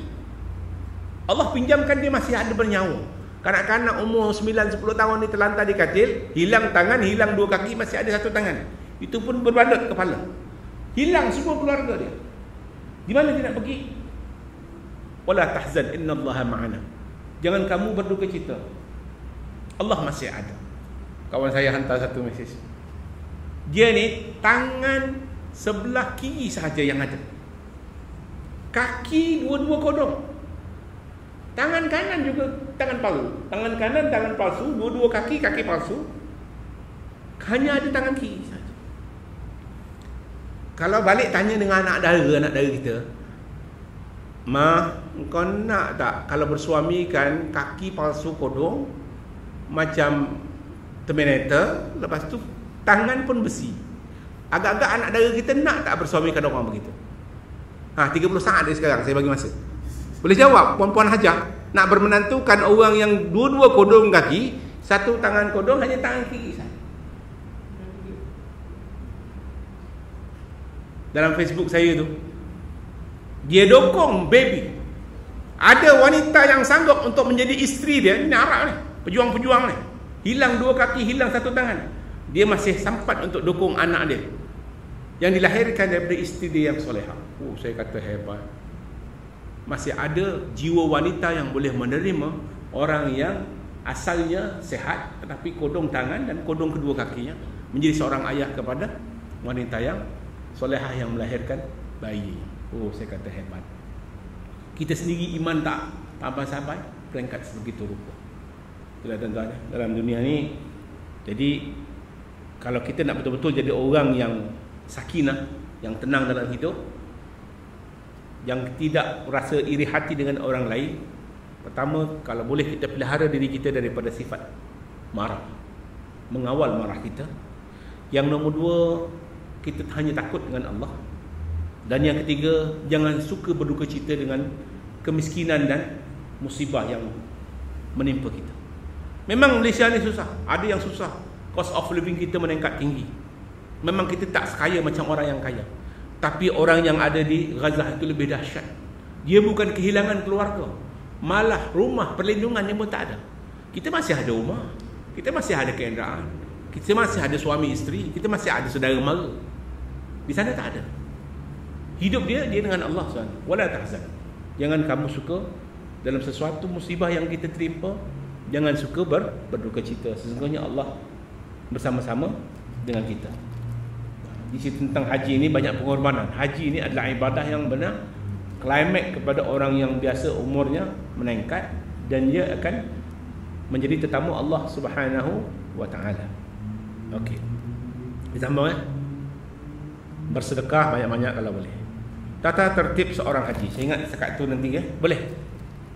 Allah pinjamkan dia masih ada bernyawa. Kanak-kanak umur 9-10 tahun ni terlantar di katil, hilang tangan, hilang 2 kaki, masih ada 1 tangan. Itu pun berbalut kepala. Hilang semua keluarga dia. Di mana dia nak pergi? Wala tahzan innallaha ma'ana. Jangan kamu berduka cita. Allah masih ada. Kawan saya hantar satu mesej. Dia ni tangan sebelah kiri sahaja yang ada. Kaki 2 kodong. Tangan kanan juga tangan palsu. Tangan kanan tangan palsu, 2 kaki palsu. Hanya ada tangan kiri sahaja. Kalau balik tanya dengan anak dara kita, "Ma, kau nak tak kalau bersuami kan kaki palsu kodong macam Terminator, lepas tu tangan pun besi." Agak-agak anak dara kita nak tak bersuamikan orang begitu? 30 saat dia sekarang, saya bagi masa. Boleh jawab puan-puan hajah, nak bermenantukan orang yang 2 kodong kaki, 1 tangan kodong, hanya tangan kiri saja. Dalam Facebook saya tu, dia dukung baby. Ada wanita yang sanggup untuk menjadi isteri dia. Ini Arab ni, pejuang-pejuang ni. Hilang 2 kaki, hilang 1 tangan. Dia masih sempat untuk dukung anak dia yang dilahirkan daripada isteri dia yang solehah. Saya kata hebat. Masih ada jiwa wanita yang boleh menerima orang yang asalnya sehat tetapi kodong tangan dan kodong kedua kakinya, menjadi seorang ayah kepada wanita yang solehah yang melahirkan bayi. Saya kata hebat. Kita sendiri iman tak sampai peringkat sebegitu rupa. Itulah tuan-tuan, dalam dunia ni. Jadi kalau kita nak betul-betul jadi orang yang sakinah, yang tenang dalam hidup, yang tidak rasa iri hati dengan orang lain, pertama, kalau boleh kita pelihara diri kita daripada sifat marah, mengawal marah kita. Yang nombor 2, kita hanya takut dengan Allah. Dan yang ketiga, jangan suka berduka cita dengan kemiskinan dan musibah yang menimpa kita. Memang Malaysia ni susah, ada yang susah. Cost of living kita meningkat tinggi. Memang kita tak sekaya macam orang yang kaya. Tapi orang yang ada di Gaza itu lebih dahsyat. Dia bukan kehilangan keluarga, malah rumah perlindungannya pun tak ada. Kita masih ada rumah, kita masih ada kenderaan, kita masih ada suami isteri, kita masih ada saudara mara. Di sana tak ada. Hidup dia dengan Allah SWT. Wala tahzan. Jangan kamu suka dalam sesuatu musibah yang kita terima, jangan suka berduka cita. Sesungguhnya Allah bersama-sama dengan kita. Di sini tentang haji ini banyak pengorbanan. Haji ini adalah ibadah yang benar, klimak kepada orang yang biasa umurnya meningkat, dan dia akan menjadi tetamu Allah Subhanahu wa taala. Okey. Ditambah bersedekah banyak-banyak kalau boleh. Tata tertib seorang haji. Saya ingat sekat tu nanti boleh.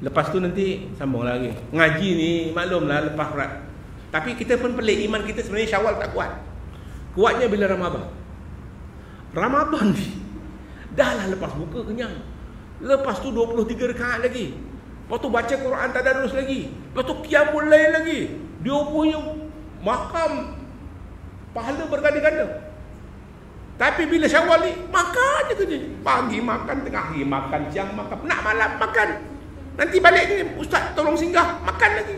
Lepas tu nanti sambung lagi. Ngaji ni maklumlah lepas berat. Tapi kita pun pelik, iman kita sebenarnya Syawal tak kuat. Kuatnya bila Ramadan. Ramadan ni dah lah lepas buka kenyang. Lepas tu 23 rakaat lagi. Lepas tu baca Quran tadarus lagi. Lepas tu qiyamul lail lagi. Dia punya makam pahala berganda-ganda. Tapi bila Syawal ni makan je kerja. Pagi makan, tengah hari makan, siang makan, nak malam makan. Nanti balik ni ustaz tolong singgah, makan lagi.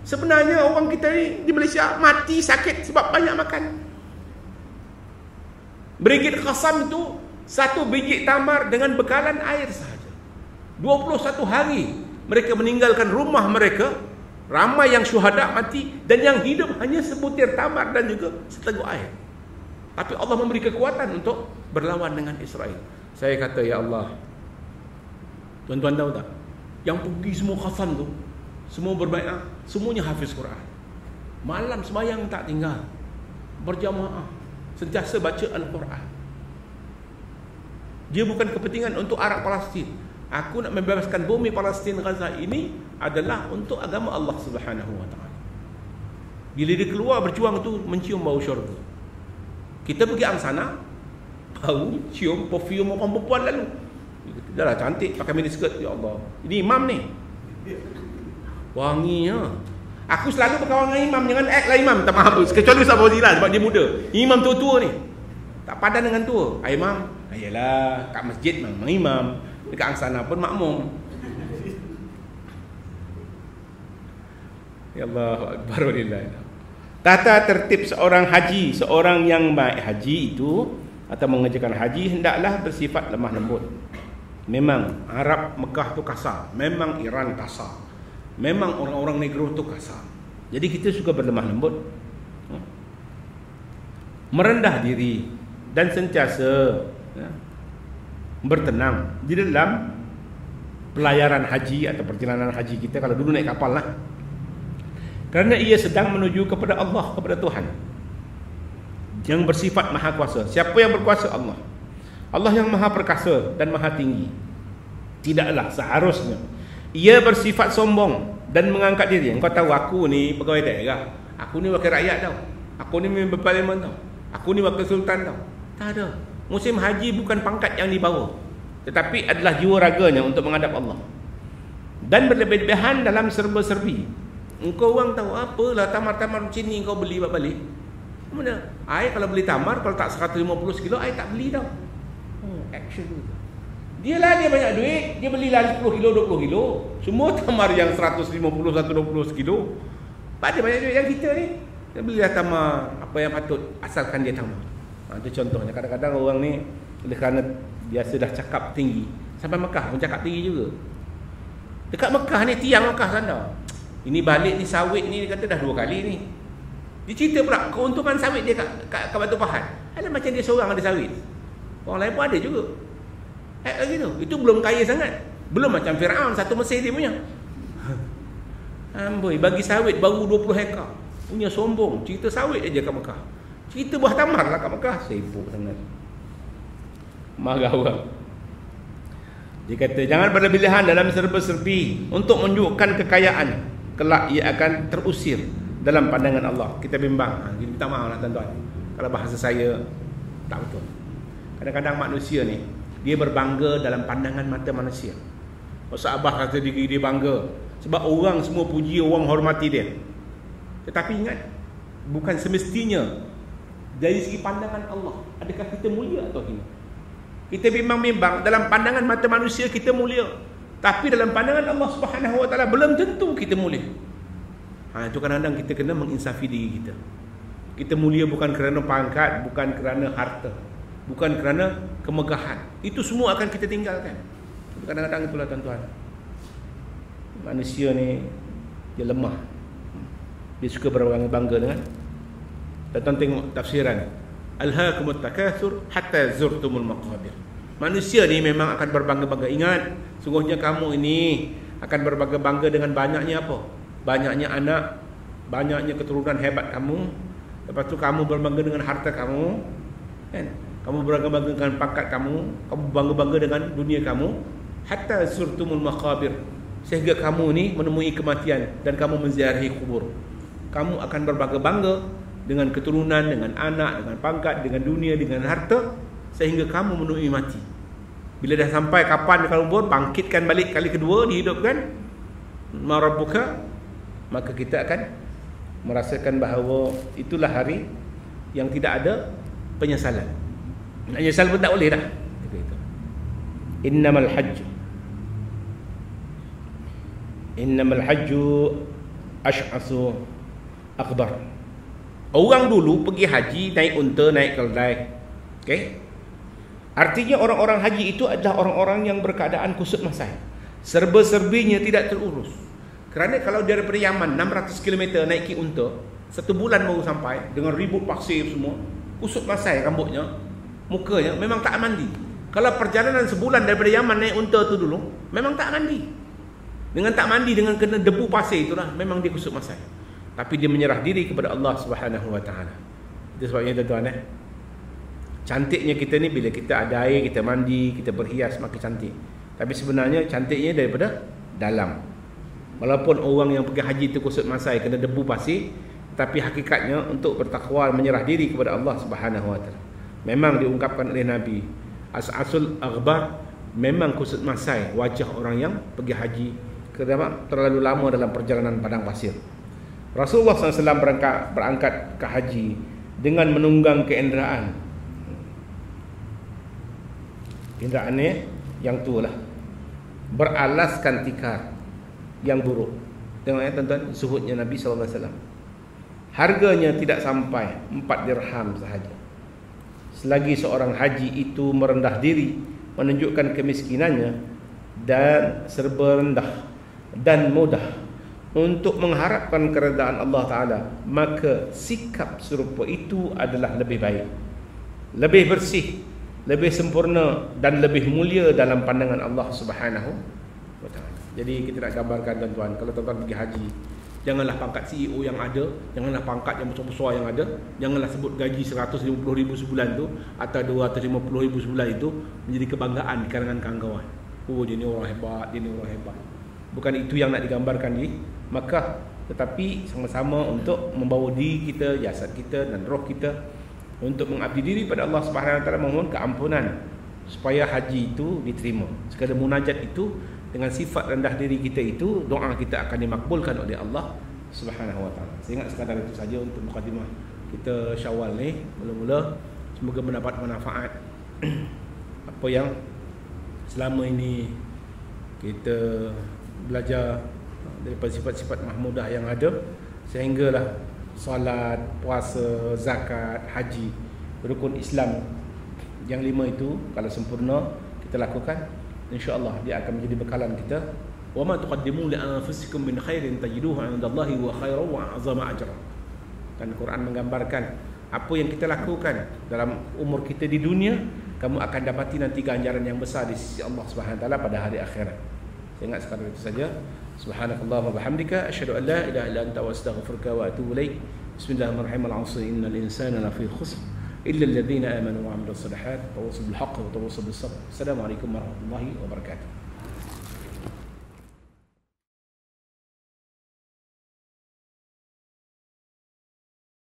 Sebenarnya orang kita ni di Malaysia mati sakit sebab banyak makan. Brigade Qasam tu Satu biji tamar dengan bekalan air sahaja. 21 hari mereka meninggalkan rumah mereka. Ramai yang syuhada mati, dan yang hidup hanya sebutir tamar dan juga seteguk air. Tapi Allah memberi kekuatan untuk berlawan dengan Israel. Saya kata, ya Allah, tuan-tuan tahu tak, yang pergi semua Khafan tu, semua berbaiat, semuanya hafiz Quran. Malam sembahyang tak tinggal, berjamaah, sentiasa baca Al-Quran. Dia bukan kepentingan untuk Arab Palestin. Aku nak membebaskan bumi Palestin Gaza ini adalah untuk agama Allah Subhanahu wa taala. Bila dia keluar berjuang tu, mencium bau syurga. Kita pergi angsana, bau cium perfume orang perempuan lalu. Dah lah cantik pakai miniskirt, ya Allah. Ini imam ni. Wanginya. Aku selalu berkawan dengan imam, jangan act lah imam, tak maaf. Kecuali Ustaz Fauzilah sebab dia muda. Imam tua-tua ni tak padan dengan tua. Imam, ayalah kat masjid memang imam, dekat angsana pun makmum. Ya Allah akbar walillah. Tata tertib seorang haji, seorang yang baik haji itu atau mengerjakan haji hendaklah bersifat lemah lembut. Memang Arab Mekah tu kasar, memang Iran kasar, memang orang-orang negro tu kasar. Jadi kita suka berlemah lembut, merendah diri dan sentiasa bertenang di dalam pelayaran haji atau perjalanan haji kita. Kalau dulu naik kapal lah, kerana ia sedang menuju kepada Allah, kepada Tuhan yang bersifat maha kuasa. Siapa yang berkuasa? Allah. Allah yang maha perkasa dan maha tinggi. Tidaklah seharusnya ia bersifat sombong dan mengangkat diri. Engkau tahu aku ni pegawai daerah, aku ni wakil rakyat tau, aku ni member parlimen tau, aku ni wakil sultan tau. Tak ada. Musim haji bukan pangkat yang dibawa, tetapi adalah jiwa raganya untuk menghadap Allah. Dan berlebih-lebihan dalam serba-serbi. Engkau orang tahu apalah tamar-tamar macam ni kau beli buat balik. Mana? Air kalau beli tamar, kalau tak 150 kilo, air tak beli tau. Action tu. Dia banyak duit, dia belilah 10 kilo, 20 kilo. Semua tamar yang 150, 120 kilo. Ada banyak duit yang kita ni. Dia belilah tamar apa yang patut, asalkan dia tamar. Itu contohnya. Kadang-kadang orang ni oleh kerana biasa dah cakap tinggi, sampai Mekah pun cakap tinggi juga. Dekat Mekah ni, tiang Mekah sana, ini balik ni sawit ni, dia kata dah 2 kali ni. Dia cerita pula keuntungan sawit dia kat Batu Pahat. Ada macam dia seorang ada sawit, orang lain pun ada juga. Lagi tu, itu belum kaya sangat. Belum macam Firaun, satu Mesir dia punya. Amboi, bagi sawit baru 20 hektar. Punya sombong, cerita sawit aja kat Mekah. Cerita buah tamar lah kat Mekah, sibuk sangat. Marah orang. Dia kata jangan berlebihan dalam serba-serbi untuk menunjukkan kekayaan. Kelak ia akan terusir dalam pandangan Allah. Kita bimbang. Kita minta maaf lah tuan-tuan kalau bahasa saya tak betul. Kadang-kadang manusia ni dia berbangga dalam pandangan mata manusia. Ustaz Abah kata diri dia bangga sebab orang semua puji, orang hormati dia. Tetapi ingat, bukan semestinya dari segi pandangan Allah adakah kita mulia atau hina. Kita bimbang-bimbang dalam pandangan mata manusia kita mulia, tapi dalam pandangan Allah Subhanahu wa taala belum tentu kita mulia. Itu kadang-kadang kita kena menginsafi diri kita. Kita mulia bukan kerana pangkat, bukan kerana harta, bukan kerana kemegahan. Itu semua akan kita tinggalkan. Kadang-kadang itulah tuan-tuan, manusia ni dia lemah. Dia suka berbangga-bangga dengan. Tuan-tuan tengok tafsiran Alhaakumut takatsur hatta zurtumul maqabir. Manusia ni memang akan berbangga-bangga. Ingat, sungguhnya kamu ini akan berbangga-bangga dengan banyaknya apa? Banyaknya anak, banyaknya keturunan hebat kamu. Lepas tu kamu berbangga dengan harta kamu, kan? Kamu berbangga-bangga dengan pangkat kamu, kamu bangga-bangga dengan dunia kamu. Hatta zurtumul maqabir, sehingga kamu ni menemui kematian dan kamu menziarahi kubur. Kamu akan berbangga-bangga dengan keturunan, dengan anak, dengan pangkat, dengan dunia, dengan harta, sehingga kamu menemui mati. Bila dah sampai kapan kamu umur, bangkitkan balik kali kedua, dihidupkan, ma rabbuka, maka kita akan merasakan bahawa itulah hari yang tidak ada penyesalan. Nak nyesal pun tak boleh dah. Innamal hajju ash'asu akbar. Orang dulu pergi haji naik unta, naik keldai. Okey. Artinya orang-orang haji itu adalah orang-orang yang berkeadaan kusut masai. Serba-serbinya tidak terurus. Kerana kalau daripada Yaman 600 km naiki unta, 1 bulan baru sampai dengan ribut pasir semua, kusut masai rambutnya, mukanya memang tak mandi. Kalau perjalanan sebulan daripada Yaman naik unta tu dulu, memang tak mandi. Dengan tak mandi, dengan kena debu pasir itulah, memang dia kusut masai. Tapi dia menyerah diri kepada Allah Subhanahu Wa Taala. Itu sebabnya tuan-tuan, cantiknya kita ni bila kita ada air, kita mandi, kita berhias, makin cantik. Tapi sebenarnya cantiknya daripada dalam. Walaupun orang yang pergi haji itu kusut masai, kena debu pasir, tapi hakikatnya untuk bertakwa, menyerah diri kepada Allah Subhanahu Wa Taala. Memang diungkapkan oleh Nabi, As'asul Aghbar memang kusut masai wajah orang yang pergi haji kerana terlalu lama dalam perjalanan padang pasir. Rasulullah SAW berangkat ke haji dengan menunggang kenderaan. Kenderaannya yang tu lah, beralaskan tikar yang buruk. Tengok ya tuan-tuan, zuhudnya Nabi SAW. Harganya tidak sampai 4 dirham sahaja. Selagi seorang haji itu merendah diri, menunjukkan kemiskinannya dan serba rendah dan mudah untuk mengharapkan keredaan Allah Ta'ala, maka sikap serupa itu adalah lebih baik, lebih bersih, lebih sempurna dan lebih mulia dalam pandangan Allah Subhanahu Wa Ta'ala. Jadi kita nak gambarkan tuan-tuan, kalau tuan-tuan pergi haji, janganlah pangkat CEO yang ada, janganlah pangkat yang besar-besar yang ada, janganlah sebut gaji 150,000 sebulan tu atau 250,000 sebulan itu menjadi kebanggaan di kalangan kawan-kawan. Oh, dia ni orang hebat, dia ni orang hebat. Bukan itu yang nak digambarkan di Makkah, tetapi sama-sama untuk membawa diri kita, jasad kita dan roh kita untuk mengabdi diri pada Allah Subhanahu Wa Taala, memohon keampunan supaya haji itu diterima. Sekadar munajat itu dengan sifat rendah diri kita itu, doa kita akan dimakbulkan oleh Allah Subhanahu Wa Taala. Saya ingat sekadar itu saja untuk mukadimah kita Syawal ni. Mula-mula semoga mendapat manfaat apa yang selama ini kita belajar daripada sifat-sifat mahmudah yang ada, sehinggalah solat, puasa, zakat, haji, rukun Islam yang 5 itu kalau sempurna kita lakukan, insya-Allah dia akan menjadi bekalan kita. Wa ma tuqaddimu li anfusikum min khairin tajiduhu 'indallahi wa khairan wa 'azama ajra. Dan Quran menggambarkan apa yang kita lakukan dalam umur kita di dunia, kamu akan dapati nanti ganjaran yang besar di sisi Allah Subhanahu Wa Taala pada hari akhirat. Saya ingat sekadar itu saja. Subhanakallahumma wa bihamdika asyhadu an la ilaha illa anta wa astaghfiruka wa atubu ilaik. Bismillahirrahmanirrahim. Al-'asr innal insana lafi khusr illa alladhina amanu wa 'amilus solihat wa tawassaw bil haqqi wa tawassaw bis sabr. Assalamualaikum warahmatullahi wabarakatuh.